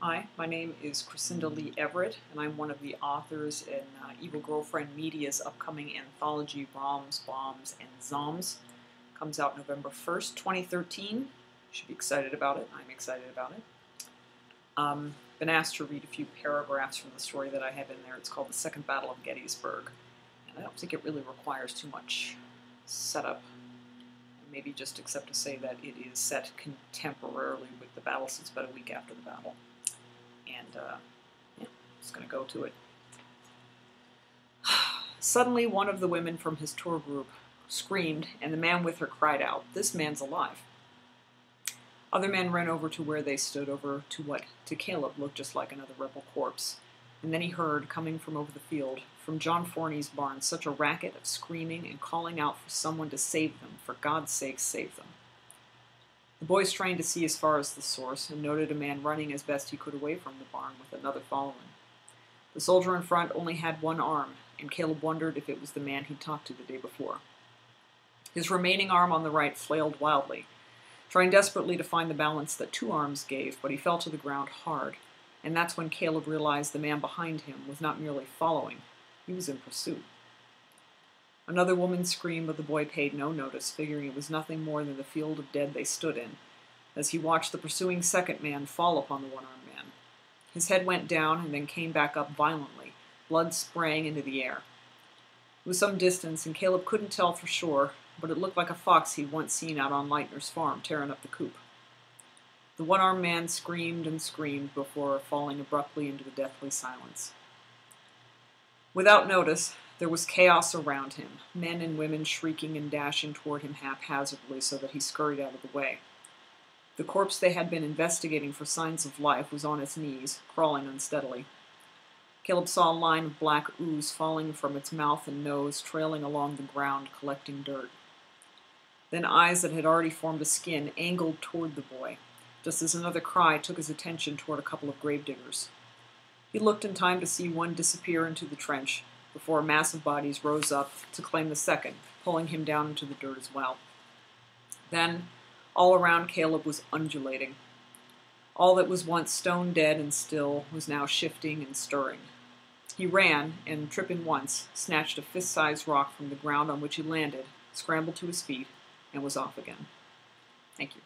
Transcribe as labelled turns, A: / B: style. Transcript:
A: Hi, my name is Kriscinda Lee Everitt, and I'm one of the authors in EvilGirlfriendMedia's upcoming anthology, Roms, Bombs, and Zoms. Comes out November 1st, 2013. You should be excited about it. I'm excited about it. Been asked to read a few paragraphs from the story that I have in there. It's called The Second Battle of Gettysburg, and I don't think it really requires too much setup. Maybe just except to say that it is set contemporarily with the battle, since about a week after the battle. And, yeah, just going to go to it. Suddenly, one of the women from his tour group screamed, and the man with her cried out, "This man's alive." Other men ran over to where they stood, over to what, to Caleb, looked just like another rebel corpse. And then he heard, coming from over the field, from John Forney's barn, such a racket of screaming and calling out for someone to save them. For God's sake, save them. The boy strained to see as far as the source, and noted a man running as best he could away from the barn, with another following. The soldier in front only had one arm, and Caleb wondered if it was the man he'd talked to the day before. His remaining arm on the right flailed wildly, trying desperately to find the balance that two arms gave, but he fell to the ground hard, and that's when Caleb realized the man behind him was not merely following, he was in pursuit. Another woman screamed, but the boy paid no notice, figuring it was nothing more than the field of dead they stood in, as he watched the pursuing second man fall upon the one-armed man. His head went down and then came back up violently, blood spraying into the air. It was some distance, and Caleb couldn't tell for sure, but it looked like a fox he'd once seen out on Leitner's farm, tearing up the coop. The one-armed man screamed and screamed before falling abruptly into the deathly silence. Without notice, there was chaos around him, men and women shrieking and dashing toward him haphazardly so that he scurried out of the way. The corpse they had been investigating for signs of life was on its knees, crawling unsteadily. Caleb saw a line of black ooze falling from its mouth and nose, trailing along the ground, collecting dirt. Then eyes that had already formed a skin angled toward the boy, just as another cry took his attention toward a couple of gravediggers. He looked in time to see one disappear into the trench, before a mass of bodies rose up to claim the second, pulling him down into the dirt as well. Then, all around Caleb was undulating. All that was once stone dead and still was now shifting and stirring. He ran, and, tripping once, snatched a fist-sized rock from the ground on which he landed, scrambled to his feet, and was off again. Thank you.